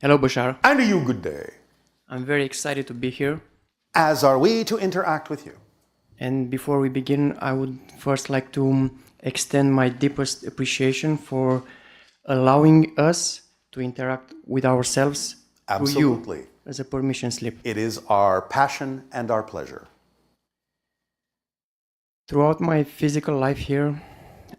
Hello, Bashar. And to you, good day. I'm very excited to be here. As are we to interact with you. And before we begin, I would first like to extend my deepest appreciation for allowing us to interact with ourselves through Absolutely. you as a permission slip. It is our passion and our pleasure. Throughout my physical life here,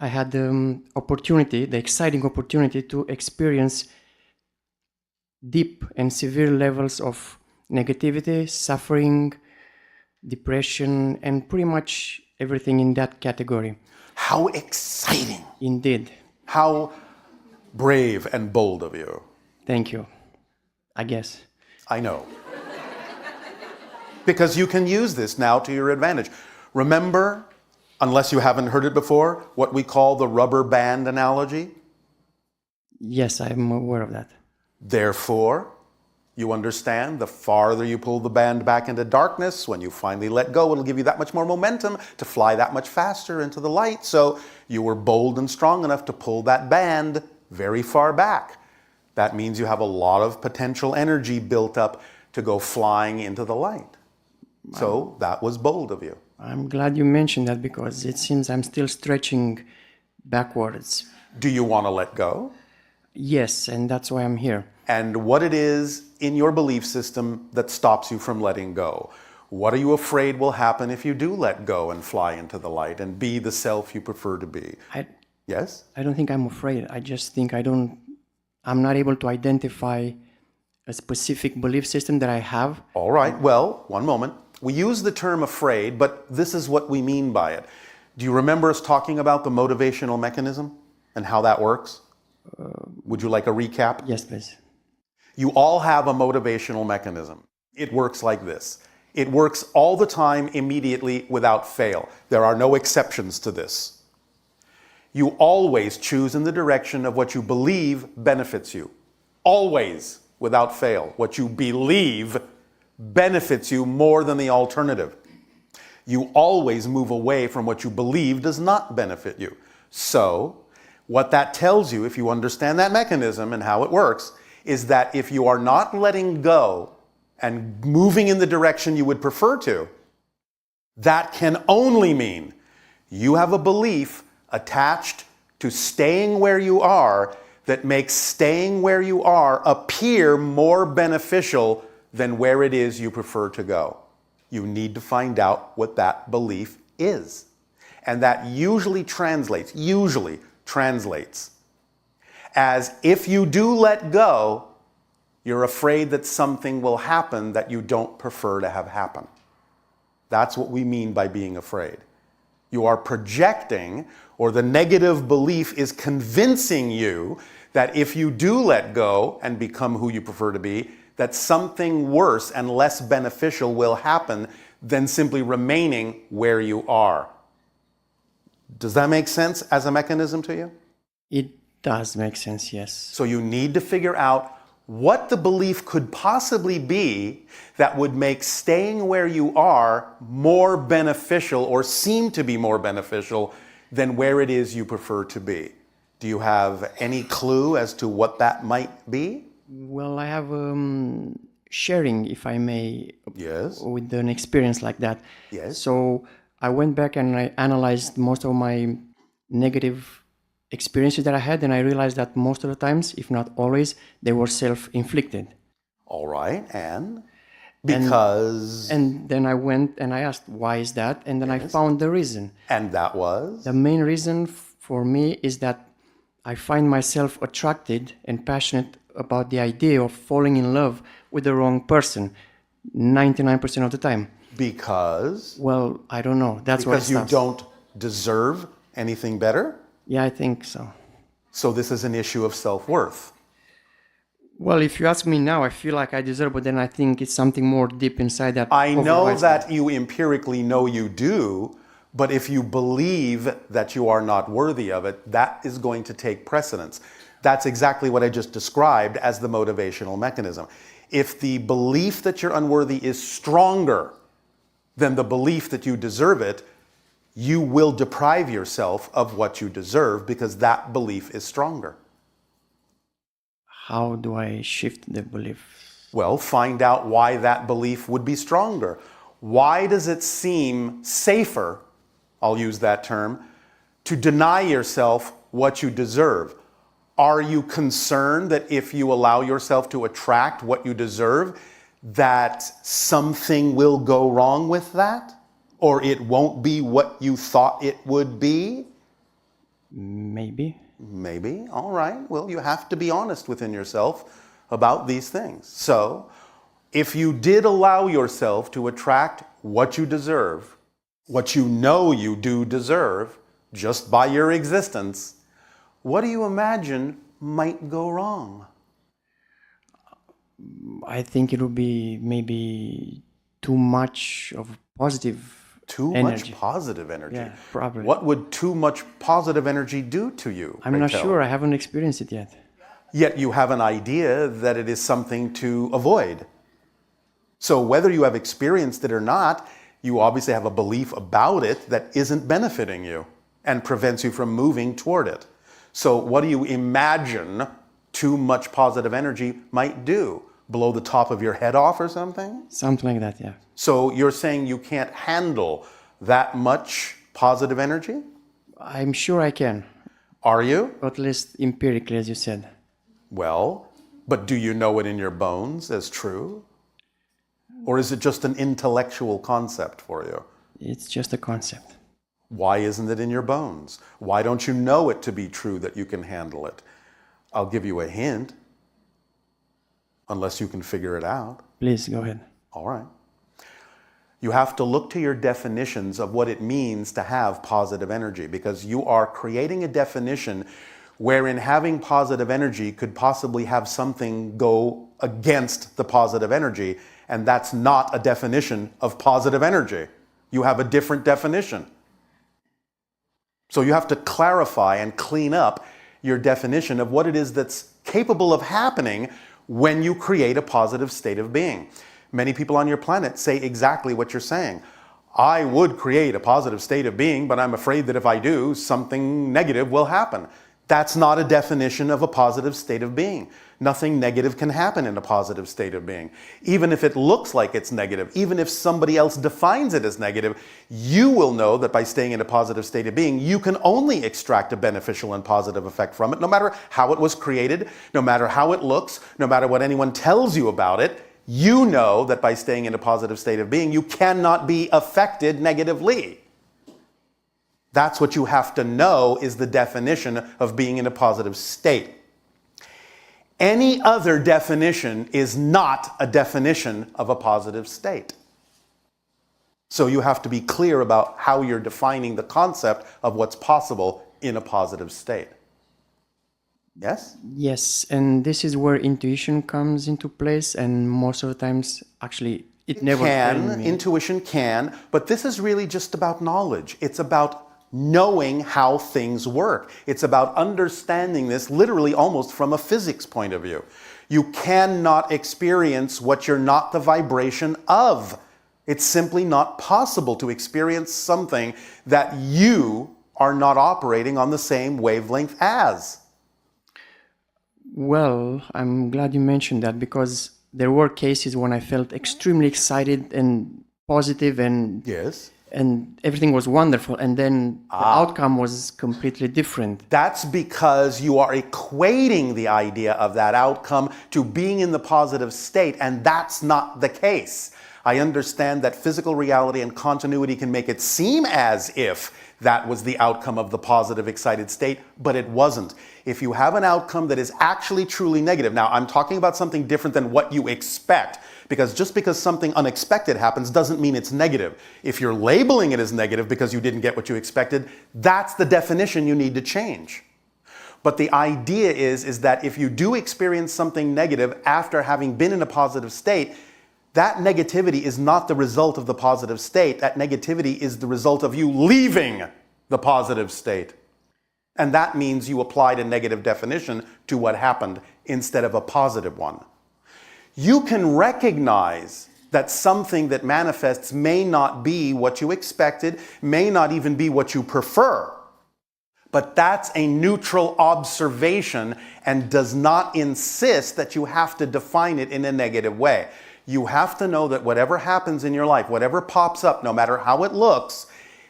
I had the exciting opportunity to experience deep and severe levels of negativity, suffering, depression, and pretty much everything in that category. How exciting. Indeed. How brave and bold of you. Thank you. I guess. I know. Because you can use this now to your advantage. Remember, unless you haven't heard it before, what we call the rubber band analogy? Yes, I'm aware of that. Therefore, you understand, the farther you pull the band back into darkness, when you finally let go, it'll give you that much more momentum to fly that much faster into the light. So you were bold and strong enough to pull that band very far back. That means you have a lot of potential energy built up to go flying into the light. So that was bold of you. I'm glad you mentioned that because it seems I'm still stretching backwards. Do you want to let go? Yes, and that's why I'm here. And what it is in your belief system that stops you from letting go. What are you afraid will happen if you do let go and fly into the light and be the self you prefer to be? Yes? I don't think I'm afraid. I just think I'm not able to identify a specific belief system that I have. All right. Well, one moment. We use the term afraid, but this is what we mean by it. Do you remember us talking about the motivational mechanism and how that works? Would you like a recap? Yes, please. You all have a motivational mechanism. It works like this. It works all the time, immediately, without fail. There are no exceptions to this. You always choose in the direction of what you believe benefits you. Always, without fail. What you believe benefits you more than the alternative. You always move away from what you believe does not benefit you. So, what that tells you, if you understand that mechanism and how it works, is that if you are not letting go and moving in the direction you would prefer to, that can only mean you have a belief attached to staying where you are that makes staying where you are appear more beneficial than where it is you prefer to go. You need to find out what that belief is. And that usually translates as if you do let go, you're afraid that something will happen that you don't prefer to have happen. That's what we mean by being afraid. You are projecting, or the negative belief is convincing you that if you do let go and become who you prefer to be, that something worse and less beneficial will happen than simply remaining where you are. Does that make sense as a mechanism to you? It does make sense, yes. So you need to figure out what the belief could possibly be that would make staying where you are more beneficial or seem to be more beneficial than where it is you prefer to be. Do you have any clue as to what that might be? Well, I have sharing, if I may, Yes. with an experience like that. Yes. So I went back and I analyzed most of my negative experiences that I had, and I realized that most of the times, if not always, they were self-inflicted. All right, and? Because? And then I went and I asked, why is that? And then I found the reason. And that was? The main reason for me is that I find myself attracted and passionate about the idea of falling in love with the wrong person 99% of the time. Because? Well, I don't know. That's because what you don't deserve anything better? Yeah, I think so. So this is an issue of self-worth. Well, if you ask me now, I feel like I deserve, but then I think it's something more deep inside that. I know that you empirically know you do, but if you believe that you are not worthy of it, that is going to take precedence. That's exactly what I just described as the motivational mechanism. If the belief that you're unworthy is stronger than the belief that you deserve it, you will deprive yourself of what you deserve because that belief is stronger. How do I shift the belief? Well, find out why that belief would be stronger. Why does it seem safer, I'll use that term, to deny yourself what you deserve? Are you concerned that if you allow yourself to attract what you deserve, that something will go wrong with that? Or it won't be what you thought it would be? Maybe. Maybe. All right. Well, you have to be honest within yourself about these things. So, if you did allow yourself to attract what you deserve, what you know you do deserve, just by your existence, what do you imagine might go wrong? I think it would be maybe too much of positive Too energy. much positive energy. Yeah, probably. What would too much positive energy do to you? I'm not sure. I haven't experienced it yet. Yet you have an idea that it is something to avoid. So whether you have experienced it or not, you obviously have a belief about it that isn't benefiting you and prevents you from moving toward it. So what do you imagine too much positive energy might do? Blow the top of your head off or something? Something like that, yeah. So you're saying you can't handle that much positive energy? I'm sure I can, Are you? at least empirically, as you said. Well, but do you know it in your bones as true? Or is it just an intellectual concept for you? It's just a concept. Why isn't it in your bones? Why don't you know it to be true that you can handle it? I'll give you a hint, unless you can figure it out. Please, go ahead. All right. You have to look to your definitions of what it means to have positive energy, because you are creating a definition wherein having positive energy could possibly have something go against the positive energy, and that's not a definition of positive energy. You have a different definition. So you have to clarify and clean up your definition of what it is that's capable of happening when you create a positive state of being. Many people on your planet say exactly what you're saying. I would create a positive state of being, but I'm afraid that if I do, something negative will happen. That's not a definition of a positive state of being. Nothing negative can happen in a positive state of being. Even if it looks like it's negative, even if somebody else defines it as negative, you will know that by staying in a positive state of being, you can only extract a beneficial and positive effect from it, no matter how it was created, no matter how it looks, no matter what anyone tells you about it. You know that by staying in a positive state of being, you cannot be affected negatively. That's what you have to know is the definition of being in a positive state. Any other definition is not a definition of a positive state. So you have to be clear about how you're defining the concept of what's possible in a positive state. Yes? Yes, and this is where intuition comes into place, and most of the times, actually, it never failed me. Intuition can, but this is really just about knowledge. It's about knowing how things work. It's about understanding this literally almost from a physics point of view. You cannot experience what you're not the vibration of. It's simply not possible to experience something that you are not operating on the same wavelength as. Well, I'm glad you mentioned that, because there were cases when I felt extremely excited and positive Yes. and everything was wonderful, and then the outcome was completely different. That's because you are equating the idea of that outcome to being in the positive state, and that's not the case. I understand that physical reality and continuity can make it seem as if that was the outcome of the positive, excited state, but it wasn't. If you have an outcome that is actually truly negative, now I'm talking about something different than what you expect, because just because something unexpected happens doesn't mean it's negative. If you're labeling it as negative because you didn't get what you expected, that's the definition you need to change. But the idea is that if you do experience something negative after having been in a positive state, that negativity is not the result of the positive state. That negativity is the result of you leaving the positive state. And that means you applied a negative definition to what happened instead of a positive one. You can recognize that something that manifests may not be what you expected, may not even be what you prefer. But that's a neutral observation and does not insist that you have to define it in a negative way. You have to know that whatever happens in your life, whatever pops up, no matter how it looks,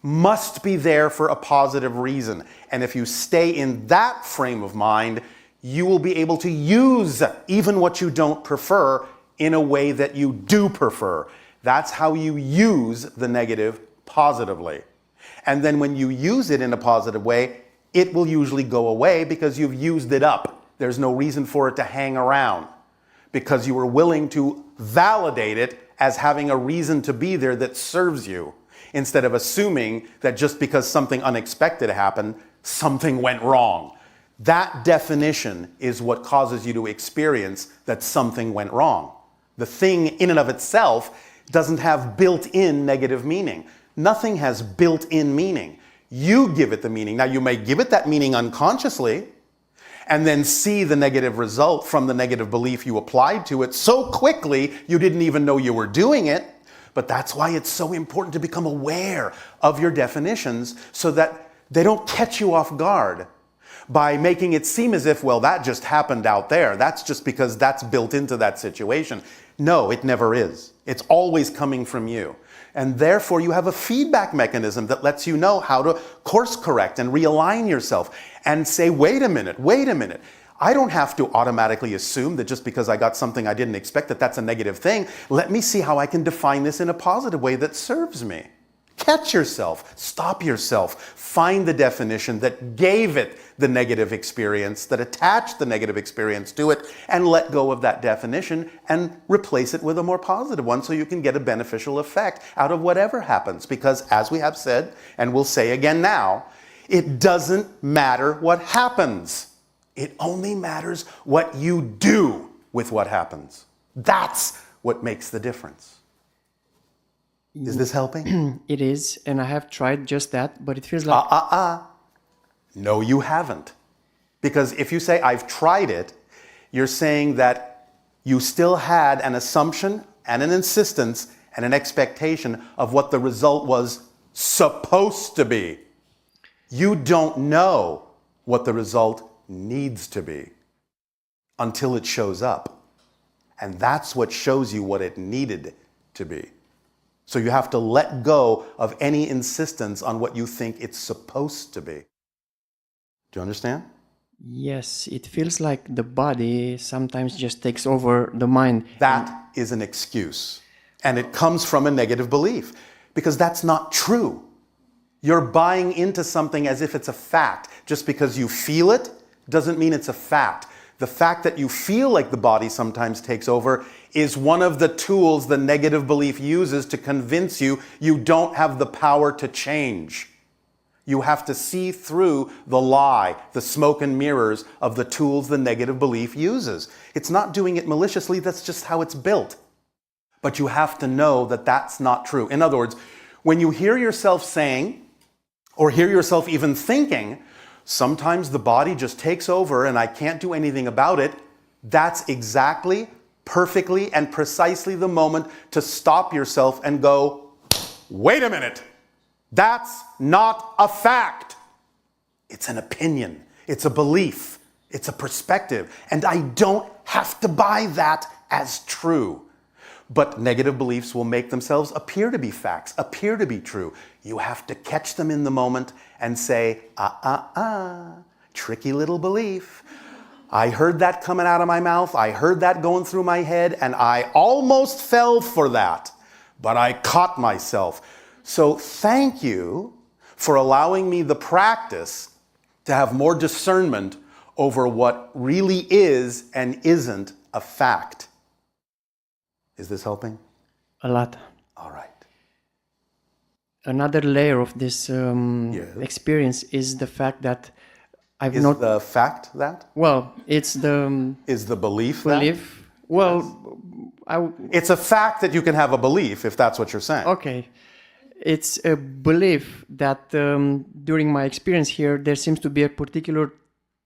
must be there for a positive reason. And if you stay in that frame of mind, you will be able to use even what you don't prefer in a way that you do prefer. That's how you use the negative positively. And then when you use it in a positive way, it will usually go away because you've used it up. There's no reason for it to hang around because you were willing to validate it as having a reason to be there that serves you, instead of assuming that just because something unexpected happened, something went wrong. That definition is what causes you to experience that something went wrong. The thing in and of itself doesn't have built-in negative meaning. Nothing has built-in meaning. You give it the meaning. Now, you may give it that meaning unconsciously and then see the negative result from the negative belief you applied to it so quickly you didn't even know you were doing it. But that's why it's so important to become aware of your definitions so that they don't catch you off guard by making it seem as if, well, that just happened out there. That's just because that's built into that situation. No, it never is. It's always coming from you. And therefore, you have a feedback mechanism that lets you know how to course correct and realign yourself and say, wait a minute. I don't have to automatically assume that just because I got something I didn't expect that that's a negative thing. Let me see how I can define this in a positive way that serves me. Catch yourself, stop yourself, find the definition that gave it the negative experience, that attached the negative experience to it, and let go of that definition and replace it with a more positive one so you can get a beneficial effect out of whatever happens. Because as we have said, and we'll say again now, it doesn't matter what happens. It only matters what you do with what happens. That's what makes the difference. Is this helping? It is, and I have tried just that, but it feels like... No, you haven't. Because if you say, I've tried it, you're saying that you still had an assumption and an insistence and an expectation of what the result was supposed to be. You don't know what the result needs to be until it shows up. And that's what shows you what it needed to be. So you have to let go of any insistence on what you think it's supposed to be. Do you understand? Yes, it feels like the body sometimes just takes over the mind. That is an excuse. And it comes from a negative belief because that's not true. You're buying into something as if it's a fact. Just because you feel it doesn't mean it's a fact. The fact that you feel like the body sometimes takes over is one of the tools the negative belief uses to convince you you don't have the power to change. You have to see through the lie, the smoke and mirrors of the tools the negative belief uses. It's not doing it maliciously, that's just how it's built. But you have to know that that's not true. In other words, when you hear yourself saying, or hear yourself even thinking, sometimes the body just takes over and I can't do anything about it, that's exactly, perfectly, and precisely the moment to stop yourself and go, wait a minute, that's not a fact. It's an opinion, it's a belief, it's a perspective, and I don't have to buy that as true. But negative beliefs will make themselves appear to be facts, appear to be true. You have to catch them in the moment and say, tricky little belief. I heard that coming out of my mouth, I heard that going through my head, and I almost fell for that, but I caught myself. So thank you for allowing me the practice to have more discernment over what really is and isn't a fact. Is this helping? A lot. All right. Another layer of this Yes. experience is the fact that I've Is not... the fact that? Well, it's the Is the belief that? belief. Well, It's a fact that you can have a belief, if that's what you're saying. okay. It's a belief that during my experience here, there seems to be a particular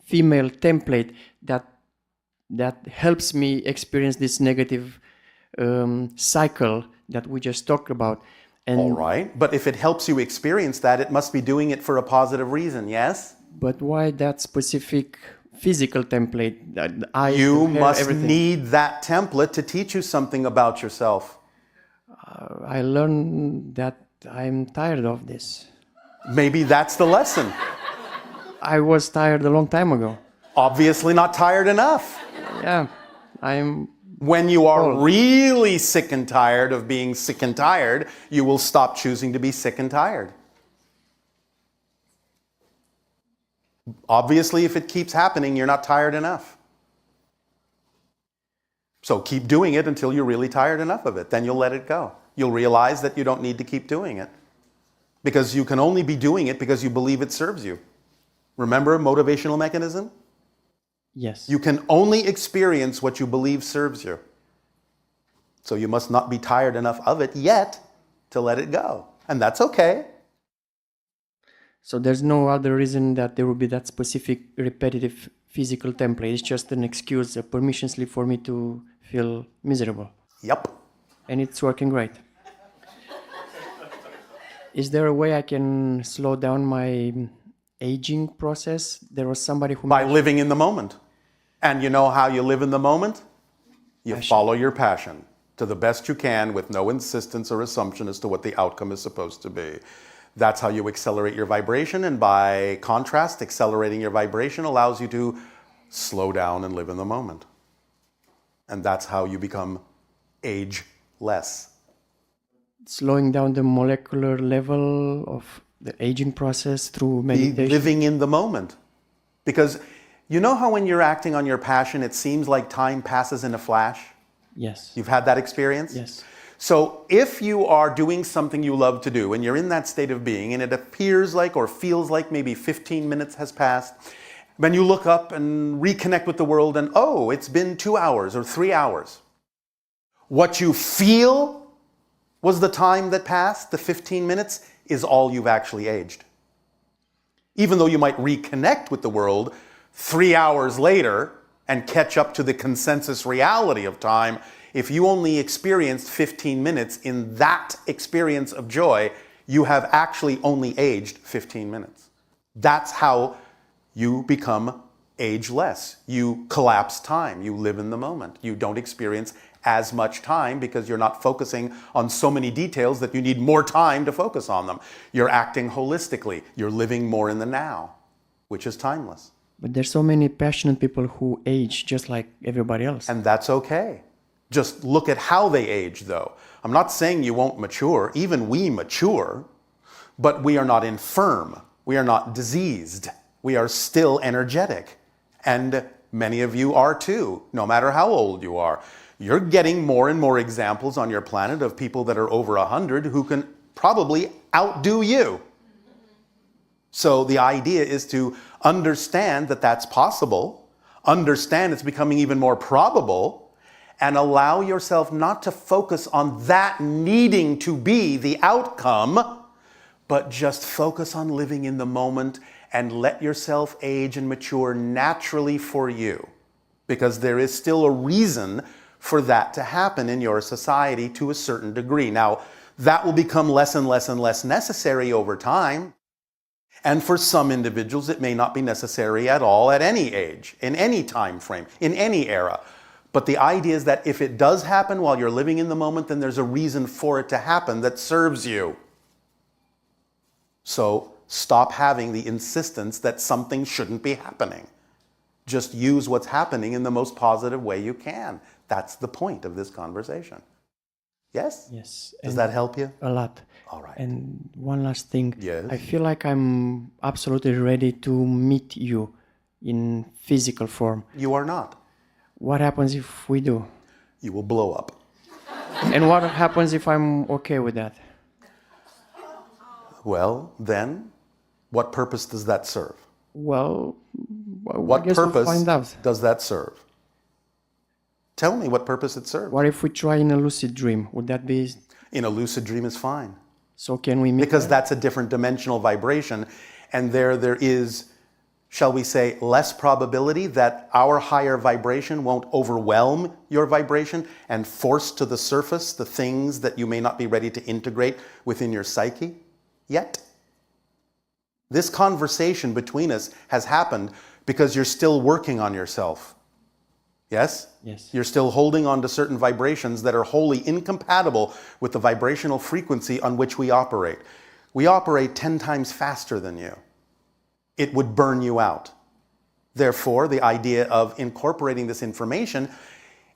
female template that helps me experience this negative cycle that we just talked about. And All right. But if it helps you experience that, it must be doing it for a positive reason, yes? But why that specific physical template? The eyes, You the hair, must everything. need that template to teach you something about yourself. I learned that I'm tired of this. Maybe that's the lesson. I was tired a long time ago. Obviously not tired enough. Yeah, I'm When you are old. really sick and tired of being sick and tired, you will stop choosing to be sick and tired. Obviously, if it keeps happening, you're not tired enough. So keep doing it until you're really tired enough of it. Then you'll let it go. You'll realize that you don't need to keep doing it. Because you can only be doing it because you believe it serves you. Remember motivational mechanism? Yes. You can only experience what you believe serves you. So you must not be tired enough of it yet to let it go. And that's okay. So there's no other reason that there will be that specific repetitive physical template. It's just an excuse, a permission slip for me to feel miserable. Yep. And it's working great. Is there a way I can slow down my aging process? There was somebody who By living in the moment. And you know how you live in the moment? You follow your passion to the best you can with no insistence or assumption as to what the outcome is supposed to be. That's how you accelerate your vibration, and by contrast, accelerating your vibration allows you to slow down and live in the moment. And that's how you become ageless. slowing down the molecular level of the aging process through Be meditation. living in the moment. Because you know how when you're acting on your passion, it seems like time passes in a flash? Yes. You've had that experience? Yes. So if you are doing something you love to do and you're in that state of being and it appears like or feels like maybe 15 minutes has passed, when you look up and reconnect with the world and oh, it's been 2 hours or 3 hours. What you feel was the time that passed, the 15 minutes, is all you've actually aged. Even though you might reconnect with the world 3 hours later and catch up to the consensus reality of time, if you only experienced 15 minutes in that experience of joy, you have actually only aged 15 minutes. That's how you become ageless. You collapse time. You live in the moment. You don't experience as much time because you're not focusing on so many details that you need more time to focus on them. You're acting holistically. You're living more in the now, which is timeless. But there's so many passionate people who age just like everybody else. And that's okay. Just look at how they age, though. I'm not saying you won't mature. Even we mature, but we are not infirm. We are not diseased. We are still energetic. And many of you are too, no matter how old you are. You're getting more and more examples on your planet of people that are over 100 who can probably outdo you. So the idea is to understand that that's possible, understand it's becoming even more probable, and allow yourself not to focus on that needing to be the outcome, but just focus on living in the moment and let yourself age and mature naturally for you. Because there is still a reason for that to happen in your society to a certain degree. Now, that will become less and less and less necessary over time. And for some individuals, it may not be necessary at all at any age, in any time frame, in any era. But the idea is that if it does happen while you're living in the moment, then there's a reason for it to happen that serves you. So stop having the insistence that something shouldn't be happening. Just use what's happening in the most positive way you can. That's the point of this conversation. Yes? Yes. Does that help you? A lot. All right. And one last thing. Yes? I feel like I'm absolutely ready to meet you in physical form. You are not. What happens if we do? You will blow up. And what happens if I'm okay with that? Well, then, what purpose does that serve? Well, I What guess we'll purpose find out. does that serve? Tell me what purpose it serves. What if we try in a lucid dream? Would that be... In a lucid dream is fine. So can we meet Because there? that's a different dimensional vibration. And there is, shall we say, less probability that our higher vibration won't overwhelm your vibration and force to the surface the things that you may not be ready to integrate within your psyche yet. This conversation between us has happened because you're still working on yourself. Yes? Yes. You're still holding on to certain vibrations that are wholly incompatible with the vibrational frequency on which we operate. We operate 10 times faster than you. It would burn you out. Therefore, the idea of incorporating this information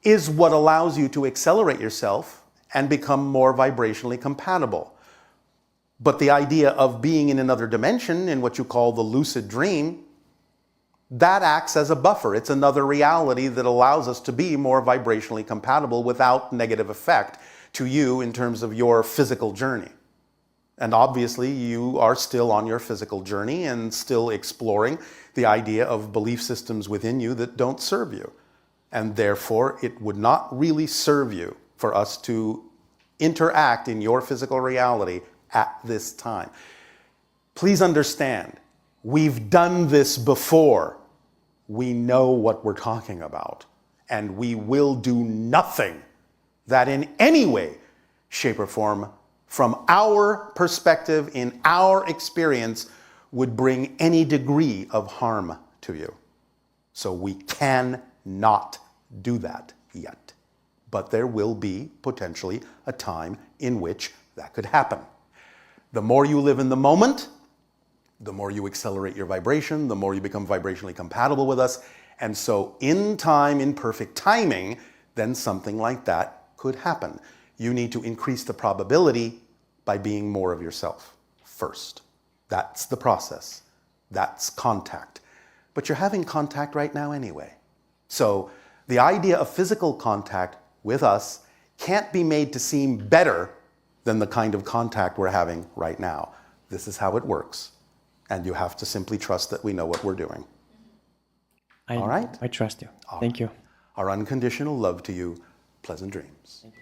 is what allows you to accelerate yourself and become more vibrationally compatible. But the idea of being in another dimension, in what you call the lucid dream, that acts as a buffer. It's another reality that allows us to be more vibrationally compatible without negative effect to you in terms of your physical journey. And obviously, you are still on your physical journey and still exploring the idea of belief systems within you that don't serve you. And therefore, it would not really serve you for us to interact in your physical reality at this time. Please understand, we've done this before. We know what we're talking about. And we will do nothing that in any way, shape, or form, from our perspective, in our experience, would bring any degree of harm to you. So we cannot do that yet. But there will be potentially a time in which that could happen. The more you live in the moment, the more you accelerate your vibration, the more you become vibrationally compatible with us. And so in time, in perfect timing, then something like that could happen. You need to increase the probability by being more of yourself first. That's the process. That's contact. But you're having contact right now anyway. So the idea of physical contact with us can't be made to seem better than the kind of contact we're having right now. This is how it works. And you have to simply trust that we know what we're doing. All right? I trust you. Thank you. Our unconditional love to you. Pleasant dreams. Thank you.